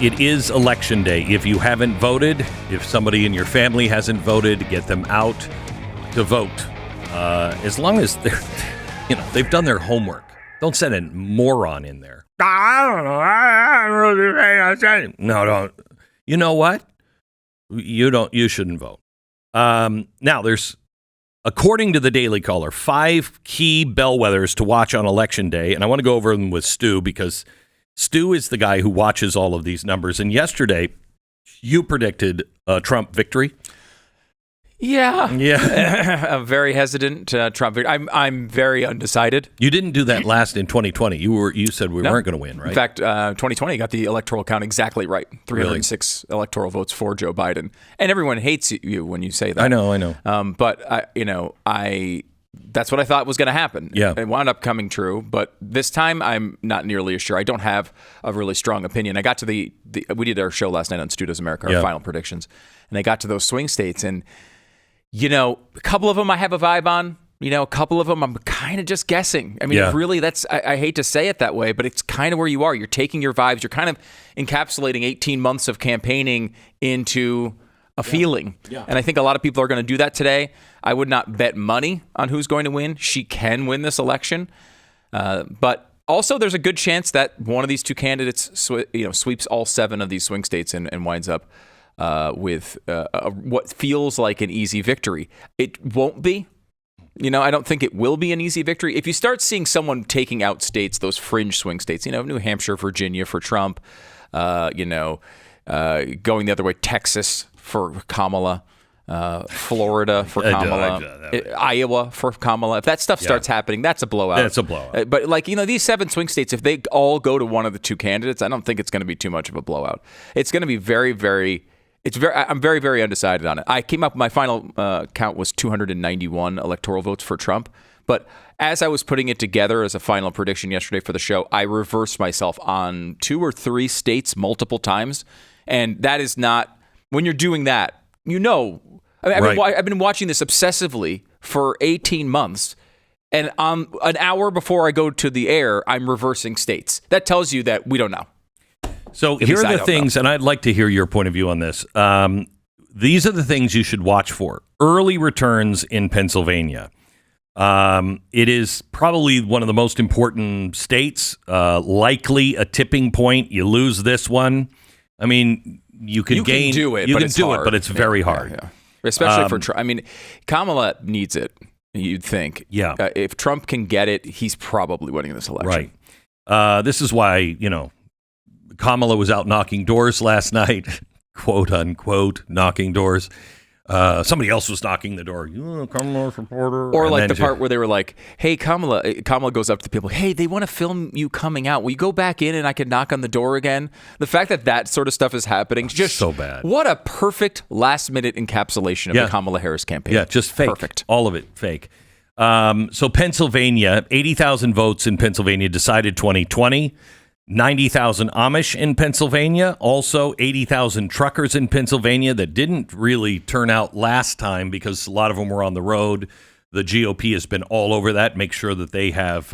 it is Election Day. If you haven't voted, if somebody in your family hasn't voted, get them out to vote. As long as they've done their homework. Don't send a moron in there. I don't know. I don't really pay. No, don't. You know what? You shouldn't vote. Now, there's, according to the Daily Caller, 5 key bellwethers to watch on Election Day. And I want to go over them with Stu because Stu is the guy who watches all of these numbers. And yesterday, you predicted a Trump victory. Yeah. I'm very hesitant Trump victory. I'm very undecided. You didn't do that last in 2020. You said we weren't going to win, right? In fact, 2020 got the electoral count exactly right. 306 electoral votes for Joe Biden. And everyone hates you when you say that. I know. But that's what I thought was going to happen. Yeah. It wound up coming true, but this time I'm not nearly as sure. I don't have a really strong opinion. I got to we did our show last night on Stu Does America, our final predictions, and I got to those swing states, and a couple of them I have a vibe on. A couple of them I'm kind of just guessing. I mean, really, I hate to say it that way, but it's kind of where you are. You're taking your vibes. You're kind of encapsulating 18 months of campaigning into a feeling. Yeah. And I think a lot of people are going to do that today. I would not bet money on who's going to win. She can win this election. But also there's a good chance that one of these two candidates sweeps all 7 of these swing states and winds up with what feels like an easy victory. It won't be. I don't think it will be an easy victory. If you start seeing someone taking out states, those fringe swing states, New Hampshire, Virginia for Trump, going the other way, Texas for Kamala, Florida for Kamala, Iowa for Kamala. If that stuff starts happening, that's a blowout. That's a blowout. But these 7 swing states, if they all go to one of the 2 candidates, I don't think it's going to be too much of a blowout. It's going to be I'm very, very undecided on it. I came up, my final count was 291 electoral votes for Trump. But as I was putting it together as a final prediction yesterday for the show, I reversed myself on 2 or 3 states multiple times. And that is not, when you're doing that, I've been watching this obsessively for 18 months. And an hour before I go to the air, I'm reversing states. That tells you that we don't know. So here are the things, and I'd like to hear your point of view on this. These are the things you should watch for. Early returns in Pennsylvania. It is probably one of the most important states, likely a tipping point. You lose this one. I mean, you can do it, but it's very hard. Yeah. Especially for Trump. I mean, Kamala needs it, you'd think. Yeah. If Trump can get it, he's probably winning this election. Right. This is why, Kamala was out knocking doors last night, quote unquote, knocking doors. Somebody else was knocking the door. Kamala supporter. Or like the part where they were like, hey, Kamala goes up to the people. Hey, they want to film you coming out. Will you go back in and I can knock on the door again? The fact that sort of stuff is happening. Just so bad. What a perfect last minute encapsulation of the Kamala Harris campaign. Yeah, just fake. Perfect. All of it fake. So Pennsylvania, 80,000 votes in Pennsylvania decided 2020. 90,000 Amish in Pennsylvania, also 80,000 truckers in Pennsylvania that didn't really turn out last time because a lot of them were on the road. The GOP has been all over that, make sure that they have,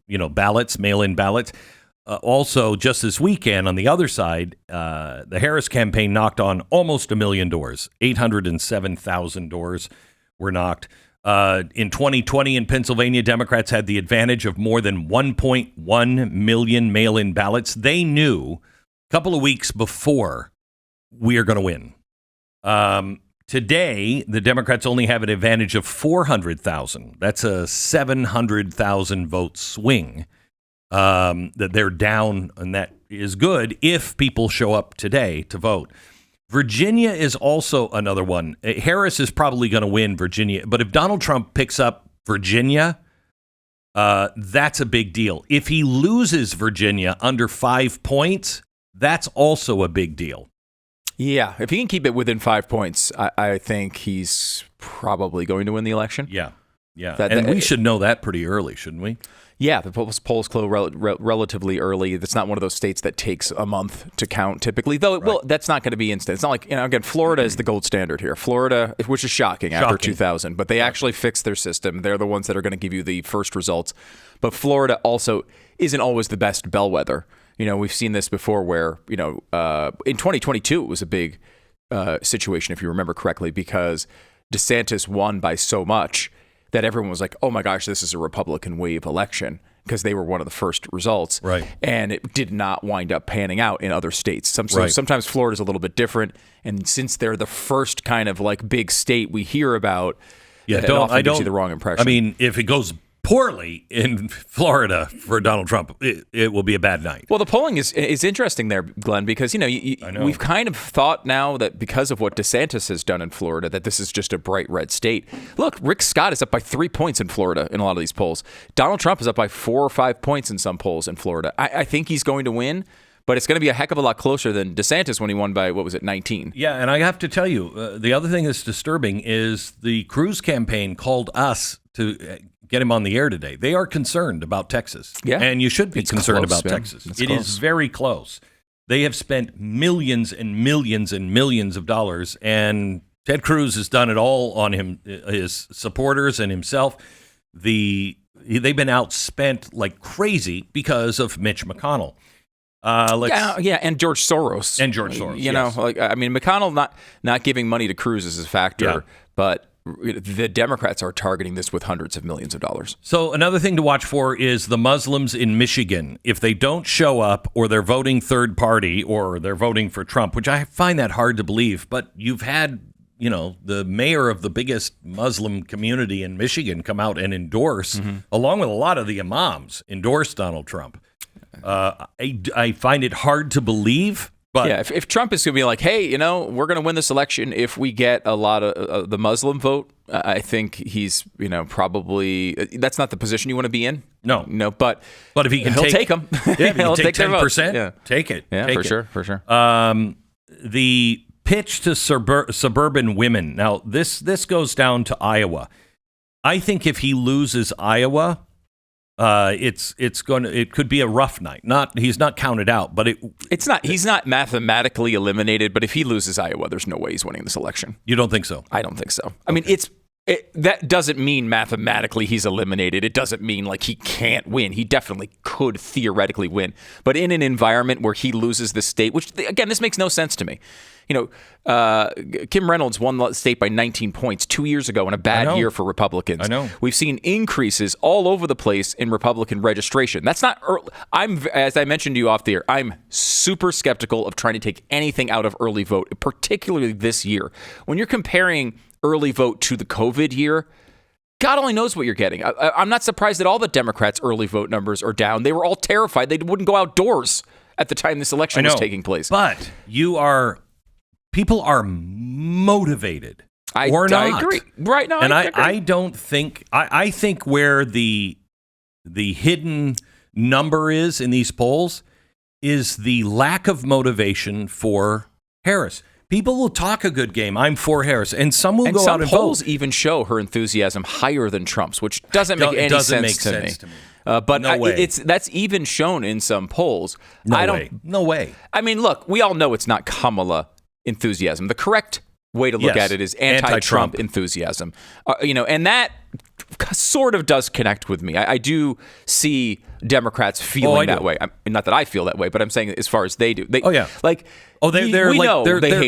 ballots, mail-in ballots. Also, just this weekend on the other side, the Harris campaign knocked on almost 1 million doors. 807,000 doors were knocked. In 2020 in Pennsylvania, Democrats had the advantage of more than 1.1 million mail-in ballots. They knew a couple of weeks before we are going to win. Today, the Democrats only have an advantage of 400,000. That's a 700,000 vote swing that they're down, and that is good if people show up today to vote. Virginia is also another one. Harris is probably going to win Virginia, but if Donald Trump picks up Virginia, that's a big deal. If he loses Virginia under 5 points, that's also a big deal. Yeah, if he can keep it within 5 points, I think he's probably going to win the election. Yeah. And we should know that pretty early, shouldn't we? Yeah, the polls close relatively early. It's not one of those states that takes a month to count typically, though. Right. Well, that's not going to be instant. It's not like, again, Florida is the gold standard here. Florida, which is shocking after 2000, but they actually fixed their system. They're the ones that are going to give you the first results. But Florida also isn't always the best bellwether. we've seen this before where, in 2022, it was a big situation, if you remember correctly, because DeSantis won by so much that everyone was like, oh my gosh, this is a Republican wave election, because they were one of the first results. Right. And it did not wind up panning out in other states. Sometimes Florida's a little bit different. And since they're the first kind of like big state we hear about, it often gives you the wrong impression. I mean, if it goes poorly in Florida for Donald Trump, it will be a bad night. Well, the polling is interesting there, Glenn, because we've kind of thought now that because of what DeSantis has done in Florida, that this is just a bright red state. Look, Rick Scott is up by 3 points in Florida in a lot of these polls. Donald Trump is up by 4 or 5 points in some polls in Florida. I think he's going to win, but it's going to be a heck of a lot closer than DeSantis when he won by, 19? Yeah, and I have to tell you, the other thing that's disturbing is the Cruz campaign called us to get him on the air today. They are concerned about Texas. Yeah. And you should be concerned about Texas. It's close. Is very close. They have spent millions and millions and millions of dollars, and Ted Cruz has done it all on his supporters and himself. They've been outspent like crazy because of Mitch McConnell. And George Soros. McConnell not giving money to Cruz is a factor, but the Democrats are targeting this with hundreds of millions of dollars. So another thing to watch for is the Muslims in Michigan. If they don't show up, or they're voting third party, or they're voting for Trump, which I find that hard to believe, but you've had, the mayor of the biggest Muslim community in Michigan come out and endorse, along with a lot of the imams, endorse Donald Trump. I find it hard to believe. But yeah, if Trump is going to be like, hey, we're going to win this election if we get a lot of the Muslim vote, I think he's, probably that's not the position you want to be in. No, but if he can take them, he'll take 10%. Take it. Yeah, take for sure. The pitch to suburban women. Now this goes down to Iowa. I think if he loses Iowa, it could be a rough night. He's not counted out, but it's not. He's not mathematically eliminated. But if he loses Iowa, there's no way he's winning this election. You don't think so? I don't think so. I mean, that doesn't mean mathematically he's eliminated. It doesn't mean like he can't win. He definitely could theoretically win. But in an environment where he loses the state, which again, this makes no sense to me. Kim Reynolds won the state by 19 points 2 years ago in a bad year for Republicans. I know. We've seen increases all over the place in Republican registration. That's not early. As I mentioned to you off the air, I'm super skeptical of trying to take anything out of early vote, particularly this year. When you're comparing early vote to the COVID year, God only knows what you're getting. I'm not surprised that all the Democrats' early vote numbers are down. They were all terrified. They wouldn't go outdoors at the time this election was taking place. But people are motivated or not. I agree. Right now, and I agree. I don't think I think where the hidden number is in these polls is the lack of motivation for Harris. People will talk a good game. I'm for Harris, and some will go out and vote. Some polls even show her enthusiasm higher than Trump's, which doesn't make any sense to me. But no way. That's even shown in some polls. No way. I mean, look, we all know it's not Kamala enthusiasm. The correct way to look at it is anti-Trump enthusiasm. And that sort of does connect with me. I do see Democrats feeling that way. Not that I feel that way, but I'm saying as far as they do. We hate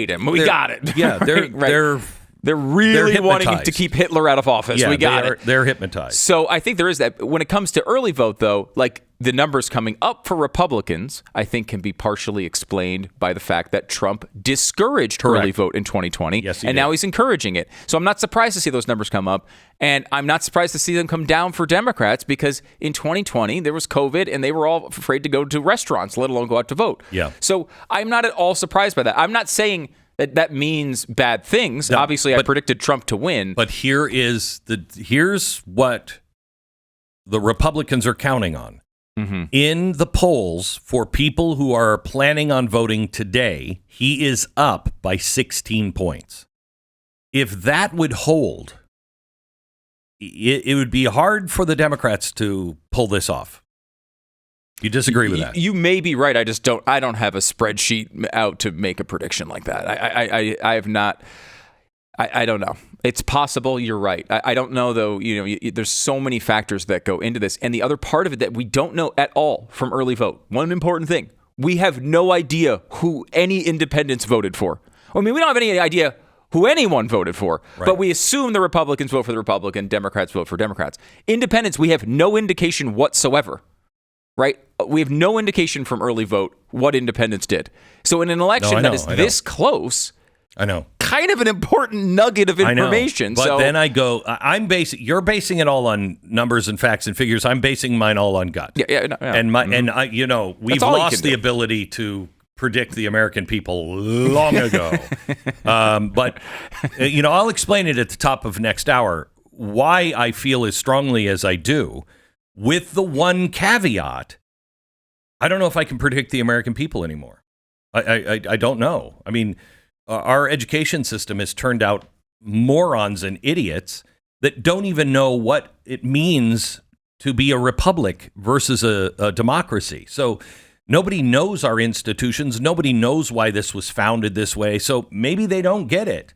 him. We got it. Yeah, they're really wanting to keep Hitler out of office. Yeah, we got it. They're hypnotized. So I think there is that. When it comes to early vote, though, like the numbers coming up for Republicans, I think can be partially explained by the fact that Trump discouraged early vote in 2020. Yes, and now he's encouraging it. So I'm not surprised to see those numbers come up. And I'm not surprised to see them come down for Democrats because in 2020, there was COVID and they were all afraid to go to restaurants, let alone go out to vote. Yeah. So I'm not at all surprised by that. I'm not saying that means bad things. No, obviously, I predicted Trump to win. But here's what the Republicans are counting on. Mm-hmm. In the polls for people who are planning on voting today, he is up by 16 points. If that would hold, it would be hard for the Democrats to pull this off. You disagree with that? You may be right. I don't have a spreadsheet out to make a prediction like that. I have not. I don't know. It's possible. You're right. I don't know, though. There's so many factors that go into this. And the other part of it that we don't know at all from early vote, one important thing, we have no idea who any independents voted for. I mean, we don't have any idea who anyone voted for, but we assume the Republicans vote for the Republican, Democrats vote for Democrats. Independents, we have no indication whatsoever, right? We have no indication from early vote what independents did. So in an election that is this close, I know, kind of an important nugget of information. But then I go, you're basing it all on numbers and facts and figures. I'm basing mine all on gut. And we've lost the ability to predict the American people long ago. But I'll explain it at the top of next hour why I feel as strongly as I do, with the one caveat: I don't know if I can predict the American people anymore. I don't know. I mean, our education system has turned out morons and idiots that don't even know what it means to be a republic versus a democracy. So nobody knows our institutions. Nobody knows why this was founded this way. So maybe they don't get it.